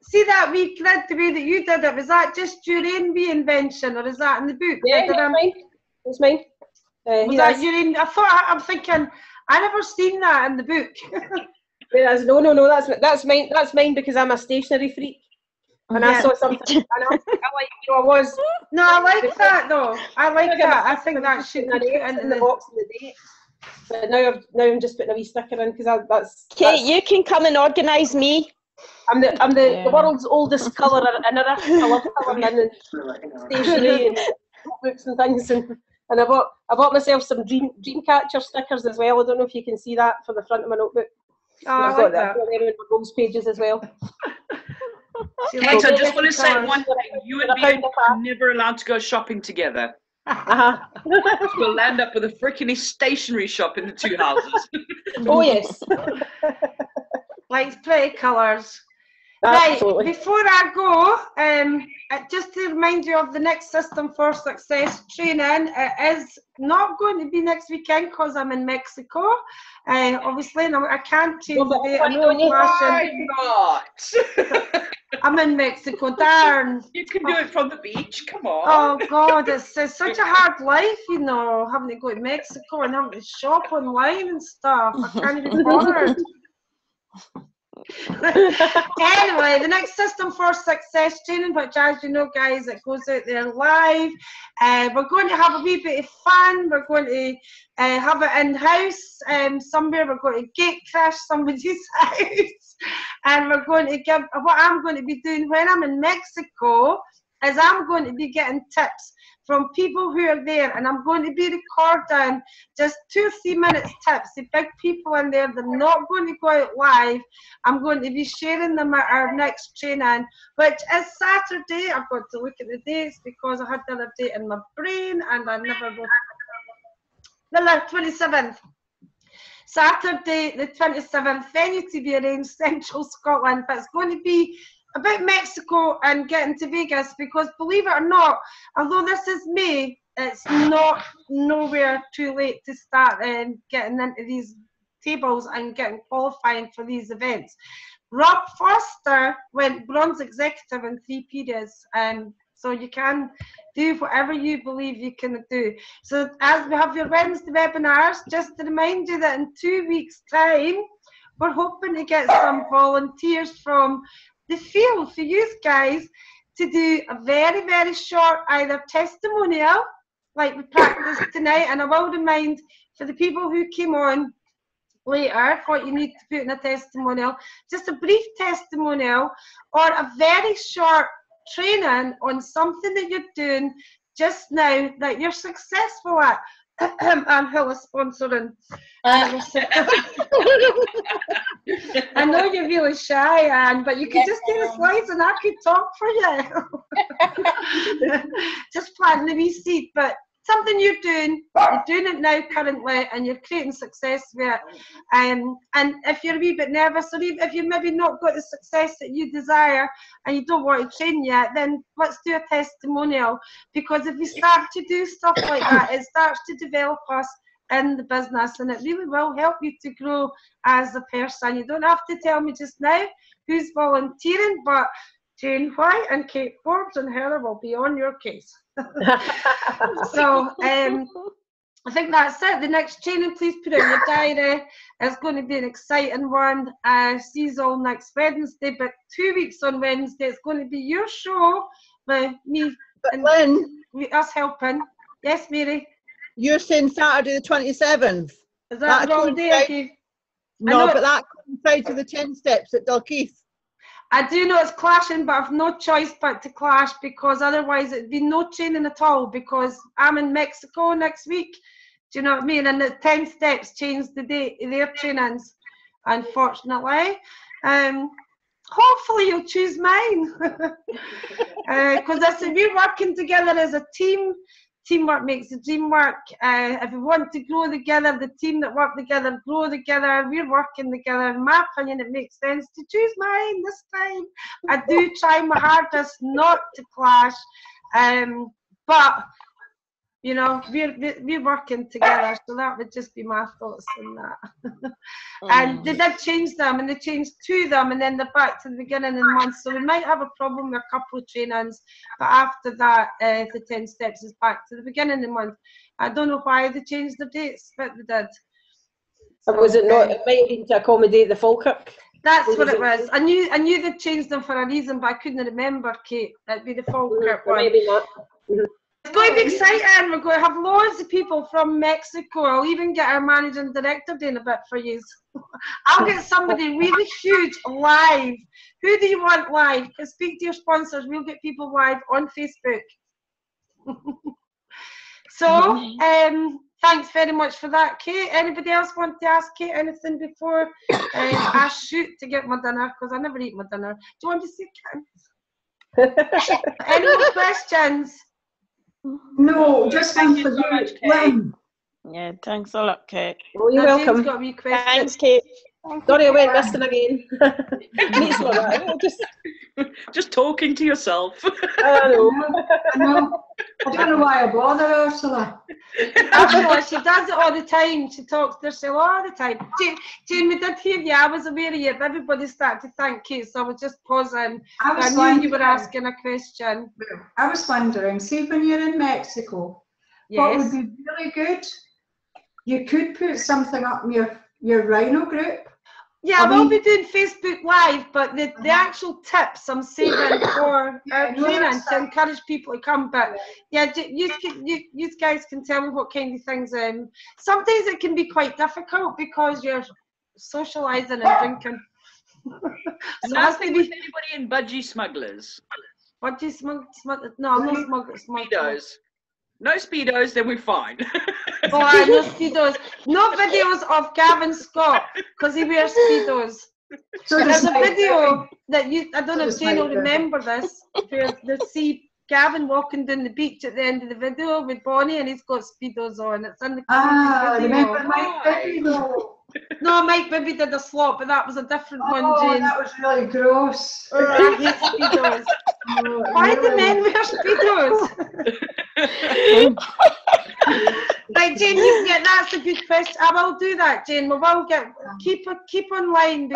See that wee grid, the way that you did it, was that just your own reinvention, or is that in the book? Yeah, it's mine. Was that your own? I'm thinking, I never seen that in the book. No, that's mine. That's mine, because I'm a stationery freak. And I saw something, and I like, you know, I was. No, I like that though. I like that. I think that should be put in the box in the date. But now I'm just putting a wee sticker in, because that's. Kate, you can come and organise me. I'm the world's oldest colourer, and I love colouring in stationery and books and things, and I bought myself some Dreamcatcher stickers as well. I don't know if you can see that for the front of my notebook. Oh, I like that. I've got them in my goals pages as well. Kate, so I just want to say one thing. You and me are never allowed to go shopping together. We'll end up with a freaking stationery shop in the two houses. Oh yes. Likes pretty colours. Absolutely. Right, before I go, just to remind you of the next System for Success training, it is not going to be next weekend because I'm in Mexico. Obviously, no, I can't change the date. Why not? I'm in Mexico, darn. You can do it from the beach, come on. Oh God, it's such a hard life, you know, having to go to Mexico and having to shop online and stuff. I can't even be bothered. Anyway, the next System for Success training, which, as you know, guys, it goes out there live. We're going to have a wee bit of fun. We're going to have it in-house somewhere. We're going to gate crash somebody's house, and we're going to give. What I'm going to be doing when I'm in Mexico is I'm going to be getting tips from people who are there, and I'm going to be recording just 2 or 3 minutes tips. The big people in there, they're not going to go out live. I'm going to be sharing them at our next training, which is Saturday. I've got to look at the dates because I had the other date in my brain and I never wrote. The 27th. Saturday the 27th, venue to be arranged, Central Scotland, but it's going to be about Mexico and getting to Vegas, because believe it or not, although this is May, it's not nowhere too late to start getting into these tables and getting qualifying for these events. Rob Foster went bronze executive in 3 periods, so you can do whatever you believe you can do. So as we have your Wednesday webinars, just to remind you that in 2 weeks' time, we're hoping to get some volunteers from the field for you guys to do a very, very short either testimonial, like we practiced tonight, and I will remind for the people who came on later what you need to put in a testimonial, just a brief testimonial or a very short training on something that you're doing just now that you're successful at. Anne Hill is sponsoring. I know you're really shy, Anne, but you could just do the slides and I could talk for you. Just planting the wee seed, but something you're doing it now currently, and you're creating success with it. And if you're a wee bit nervous, or even if you've maybe not got the success that you desire and you don't want to train yet, then let's do a testimonial, because if we start to do stuff like that, it starts to develop us in the business, and it really will help you to grow as a person. You don't have to tell me just now who's volunteering, but Jane White and Kate Forbes and Heather will be on your case. So I think that's it. The next training, please put it in your diary. It's going to be an exciting one. See you all next Wednesday, but 2 weeks on Wednesday, it's going to be your show with me and Lynn, us helping. Yes, Mary? You're saying Saturday the 27th. Is that the wrong day? No, but that coincides with the 10 steps at Dalkeith. I do know it's clashing, but I've no choice but to clash, because otherwise it'd be no training at all, because I'm in Mexico next week. Do you know what I mean? And the 10 steps changed the date of their trainings, unfortunately. Hopefully you'll choose mine. Because we're working together as a team. Teamwork makes the dream work. If we want to grow together, the team that work together, grow together, we're working together. In my opinion, it makes sense to choose mine this time. I do try my hardest not to clash, but you know, we're working together, so that would just be my thoughts on that. And they did change them, and they changed 2 of them, and then they're back to the beginning of the month, so we might have a problem with a couple of trainings, but after that, the 10 steps is back to the beginning of the month. I don't know why they changed the dates, but they did. So, was it not, it might have been to accommodate the Falkirk? That's what it was. I knew they'd changed them for a reason, but I couldn't remember, Kate. It'd be the Falkirk one. Maybe not. It's going to be exciting. We're going to have loads of people from Mexico. I'll even get our managing director doing a bit for you. I'll get somebody really huge live. Who do you want live? Speak to your sponsors. We'll get people live on Facebook. So, thanks very much for that, Kate. Anybody else want to ask Kate anything before I shoot to get my dinner? Because I never eat my dinner. Do you want to see Kate? Any more questions? No, just thank you so much, Lynn. Yeah, thanks a lot, Kate. Oh, you're welcome. Got a wee question. Thanks, Kate. Sorry, I went missing again. Just talking to yourself. I know. I know. I don't know why I bother Ursula. Actually, she does it all the time. She talks to herself all the time. Jane, we did hear you. I was aware of you. Everybody started to thank Kate, so I was just pausing. I knew you were asking a question. I was wondering, see, when you're in Mexico, what would be really good? You could put something up in your Rhino group. Yeah, I will be doing Facebook Live, but the actual tips I'm saving for our training to encourage people to come. But yeah, you guys can tell me what kind of things. Sometimes it can be quite difficult because you're socialising and drinking. So nothing with anybody in budgie smugglers. Budgie smugglers? No, I'm not smugglers. Speedos. No Speedos, then we're fine. Oh, no Speedos. No videos of Gavin Scott, because he wears Speedos. So there's a video that I don't know if Jane will remember this, where they see Gavin walking down the beach at the end of the video with Bonnie, and he's got Speedos on. It's in the remember Mike Bibby though? No, Mike Bibby did a slot, but that was a different one, Jane. That was really gross. I hate Speedos. Why do men wear Speedos? Right, Jane, that's a good question. I will do that, Jane. We will keep online,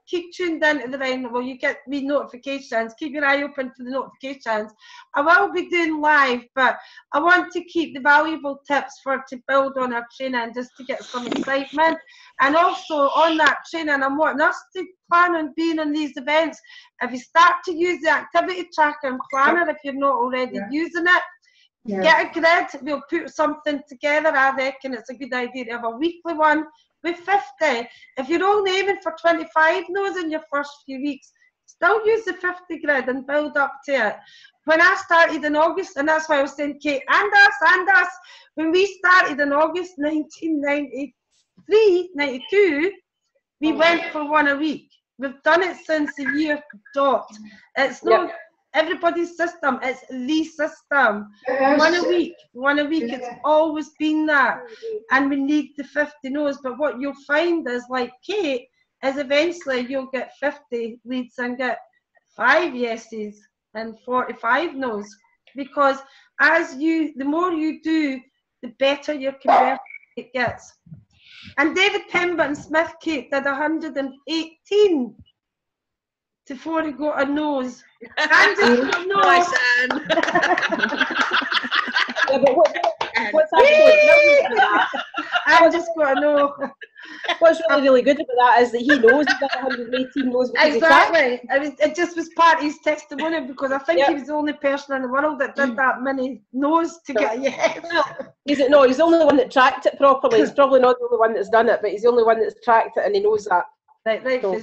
keep tuned into the Rhino. Well, you get me notifications. Keep your eye open for the notifications. I will be doing live, but I want to keep the valuable tips to build on our training, just to get some excitement. And also on that training, I'm wanting us to plan on being on these events. If you start to use the activity tracker and planner, if you're not already using it, get a grid. We'll put something together. I reckon it's a good idea to have a weekly one with 50. If you're only aiming for 25 no's in your first few weeks, still use the 50 grid and build up to it. when I started in August, and that's why I was saying, Kate, and us, when we started in August 1993, 92, we went for one a week. We've done it since the year dot. It's not everybody's system, it's the system. One a week, it's always been that. And we need the 50 no's, but what you'll find is, like Kate, is eventually you'll get 50 leads and get 5 yeses and 45 no's, because the more you do, the better your conversion rate gets. And David Pemberton Smith, Kate, did 118 before he got a nose. And just got a nose. Yeah, but what's actually I just got a nose. What's really good about that is that he knows he got 118 no's. Exactly. It just was part of his testimony, because I think he was the only person in the world that did that many no's to get a yes. He's the only one that tracked it properly. He's probably not the only one that's done it, but he's the only one that's tracked it, and he knows that. Right. So,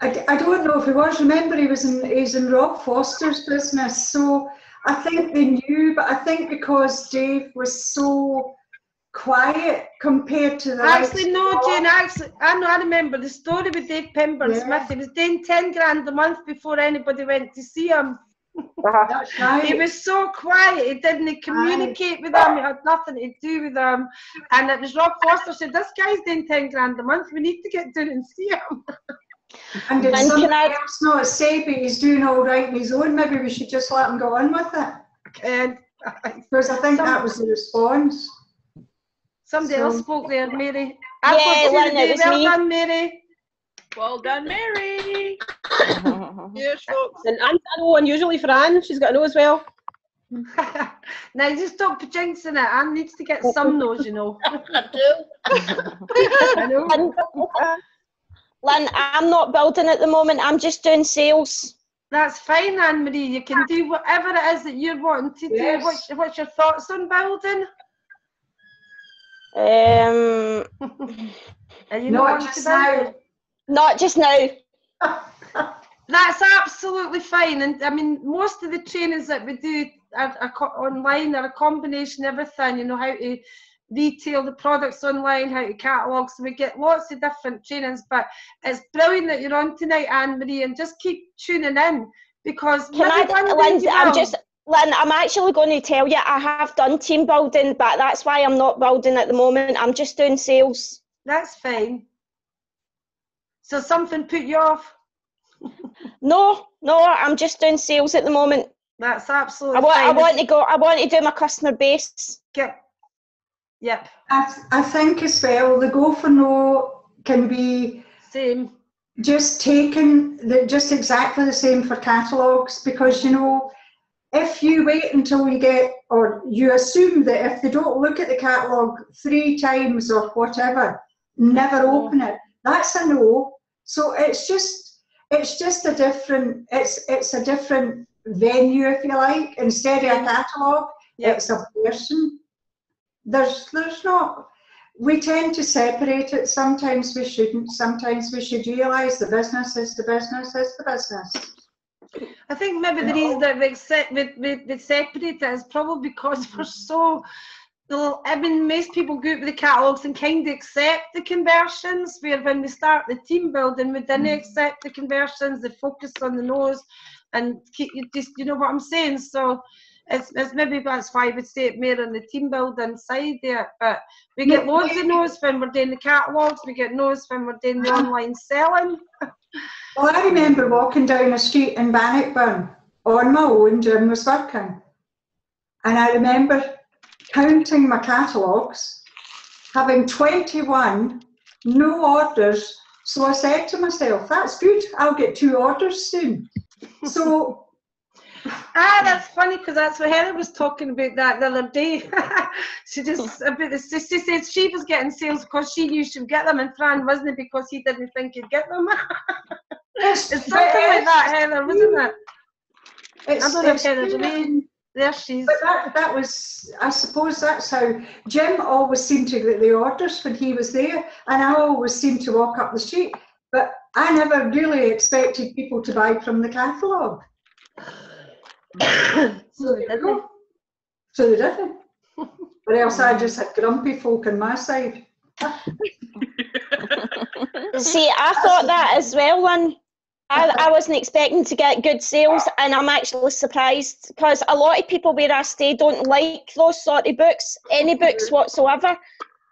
I don't know if he was. Remember, he's in Rob Foster's business, so I think they knew. But I think because Dave was so quiet compared to the actually no, Jane. Actually, I remember the story with Dave Pemberton Smith. He was doing 10 grand a month before anybody went to see him. That's right. He was so quiet. He didn't communicate with them. He had nothing to do with them. And it was Rob Foster said, "This guy's doing 10 grand a month. We need to get down and see him." And did somebody else not say, but he's doing all right on his own? Maybe we should just let him go on with it. And because I think that was the response. Somebody else spoke there, Mary. Well done, Mary. Well done, Mary. Yes, folks. And I know unusually for Anne, she's got a no as well. Now just stop jinxing it. Anne needs to get some no's, you know. I do. I know. Lynn, I'm not building at the moment. I'm just doing sales. That's fine, Anne Marie. You can do whatever it is that you're wanting to do. What's your thoughts on building? Are you not just now. Not just now. That's absolutely fine. And I mean, most of the trainings that we do are online are a combination of everything. You know, how to retail the products online, how to catalogue. So we get lots of different trainings. But it's brilliant that you're on tonight, Anne Marie, and just keep tuning in, because Lynn, I'm actually going to tell you, I have done team building, but that's why I'm not building at the moment. I'm just doing sales. That's fine. So something put you off? No, I'm just doing sales at the moment. That's absolutely fine. I want to do my customer base. Yep. I think as well, the go for no can be same. Just just exactly the same for catalogues, because you know, if you wait until you get, or you assume that if they don't look at the catalogue 3 times or whatever, never open it, that's a no. So it's just a different, it's a different venue, if you like. Instead of a catalogue, it's a person. There's not, we tend to separate it. Sometimes we shouldn't. Sometimes we should realise the business is the business is the business. I think maybe the reason that we separate it is probably because we're so, I mean, most people go out with the catalogues and kind of accept the conversions, where when we start the team building, we didn't accept the conversions, they focus on the nose and keep you know what I'm saying? So it's maybe that's why I would say it more on the team building side there. But we get loads of no's when we're doing the catalogues, we get no's when we're doing the online selling. Well, I remember walking down a street in Bannockburn on my own. Jim was working, and I remember counting my catalogues, having 21 no orders. So I said to myself, that's good, I'll get 2 orders soon. So that's funny, because that's what Heather was talking about that the other day. She said she was getting sales because she knew she'd get them, and Fran wasn't, because he didn't think he'd get them. It's something like that, Heather, wasn't it? I don't know if Heather's away. There she is. But that was, I suppose that's how Jim always seemed to get the orders when he was there, and I always seemed to walk up the street. But I never really expected people to buy from the catalogue. So there you go. So they didn't. Or else I just had grumpy folk on my side. See, I thought that as well, Lynn. I wasn't expecting to get good sales, and I'm actually surprised because a lot of people where I stay don't like those sort of books, any books whatsoever.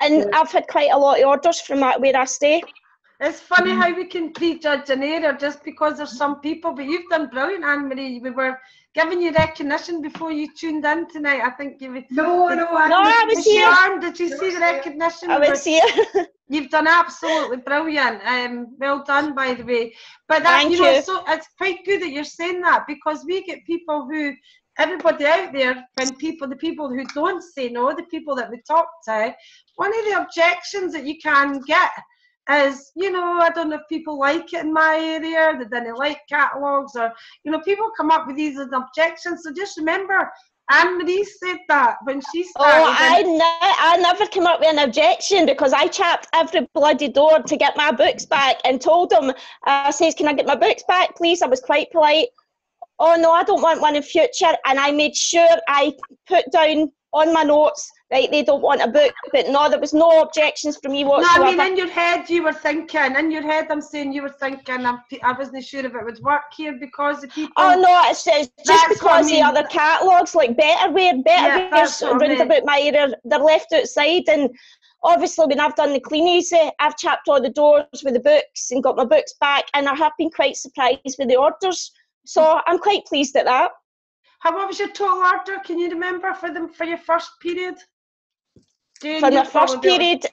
And I've had quite a lot of orders from that where I stay. It's funny how we can prejudge an area just because there's some people, but you've done brilliant, Anne-Marie. We were giving you recognition before you tuned in tonight. I think you would. No, I was here. Did you see the recognition? I was here. You've done absolutely brilliant. Well done, by the way. But that, Thank you know, you. so it's quite good that you're saying that because we get people who, everybody out there, when the people who don't say no, the people that we talk to, one of the objections that you can get is, you know, I don't know if people like it in my area, they didn't like catalogues, or, you know, people come up with these as objections. So just remember, Anne-Marie said that when she started. Oh, I never came up with an objection because I chapped every bloody door to get my books back and told them, I says, can I get my books back, please? I was quite polite. Oh, no, I don't want one in future. And I made sure I put down on my notes, right, they don't want a book. But no, there was no objections from me whatsoever. No, I mean, in your head, you were thinking, in your head, I'm saying you were thinking, I wasn't sure if it would work here because the people. Oh, no, it's just because the other catalogues, like Betterware's round about my area, they're left outside. And obviously, when I've done the cleanies, I've chapped all the doors with the books and got my books back, and I have been quite surprised with the orders. So I'm quite pleased at that. What was your total order? Can you remember for your first period? For my first period,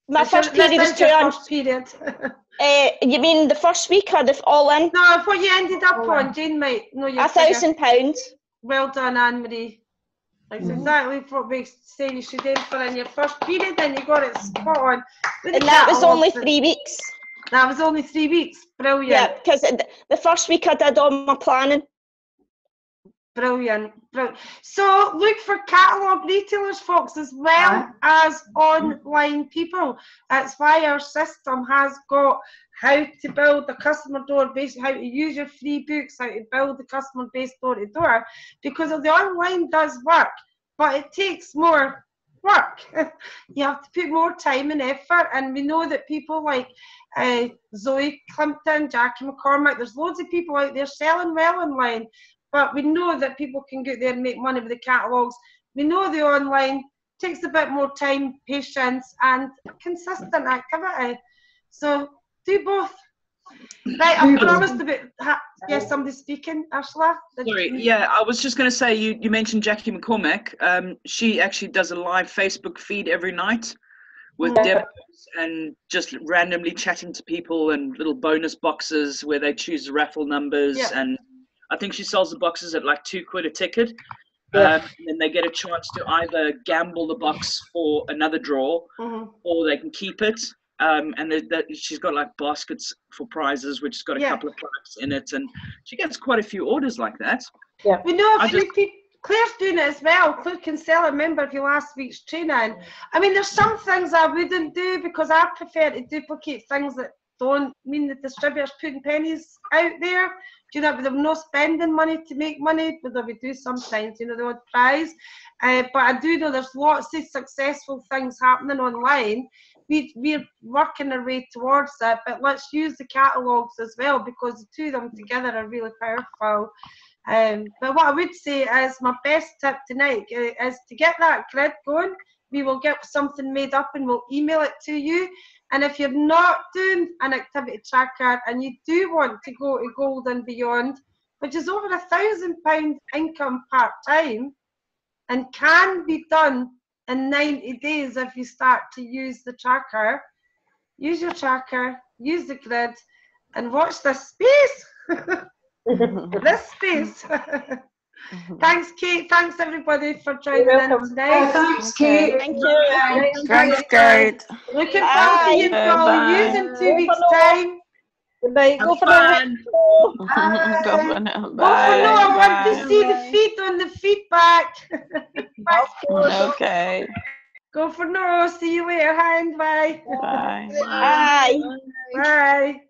my first period is 200. You mean the first week or the all in? No, what you ended up on, Jane might know your £1,000. Well done, Anne-Marie. That's exactly what we say you should aim for in your first period, and you got it spot on. And that was only 3 weeks. That was only 3 weeks. Brilliant. Yeah, because the first week I did all my planning. Brilliant. So look for catalogue retailers, folks, as well as online people. That's why our system has got how to build a customer door base, how to use your free books, how to build the customer base door to door, because the online does work, but it takes more work. You have to put more time and effort, and we know that people like Zoe Climpton, Jackie McCormick, there's loads of people out there selling well online. But we know that people can get there and make money with the catalogues. We know the online takes a bit more time, patience, and consistent activity. So do both. Right, I promised a bit. Yes, somebody's speaking. Ursula? Sorry, yeah, I was just going to say, you mentioned Jackie McCormick. She actually does a live Facebook feed every night with demos and just randomly chatting to people and little bonus boxes where they choose raffle numbers and I think she sells the boxes at like £2 a ticket. And then they get a chance to either gamble the box for another draw or they can keep it. And she's got like baskets for prizes, which has got a couple of products in it. And she gets quite a few orders like that. Yeah. We know a few people. Claire's doing it as well. Claire Kinsella, member of your last week's training. I mean, there's some things I wouldn't do because I prefer to duplicate things that don't mean the distributor's putting pennies out there. Do you know, they've no spending money to make money, but we do sometimes, you know, the odd prize. But I do know there's lots of successful things happening online. We're working our way towards that, but let's use the catalogues as well because the two of them together are really powerful. But what I would say is my best tip tonight is to get that grid going. We will get something made up and we'll email it to you. And if you're not doing an activity tracker and you do want to go to Gold and Beyond, which is over £1,000 income part-time and can be done in 90 days if you start to use the tracker, use your tracker, use the grid, and watch this space. This space. Thanks, Kate. Thanks, everybody, for joining in today. Thanks, Kate. Thank you. Thanks, Kate. Looking forward to you all using 2 weeks' time. Goodbye. Go for it. Go for it. Go for no. I want to see the feet on the feedback. Okay. Go for no. See you later. Hi and bye. Bye. Bye. Bye.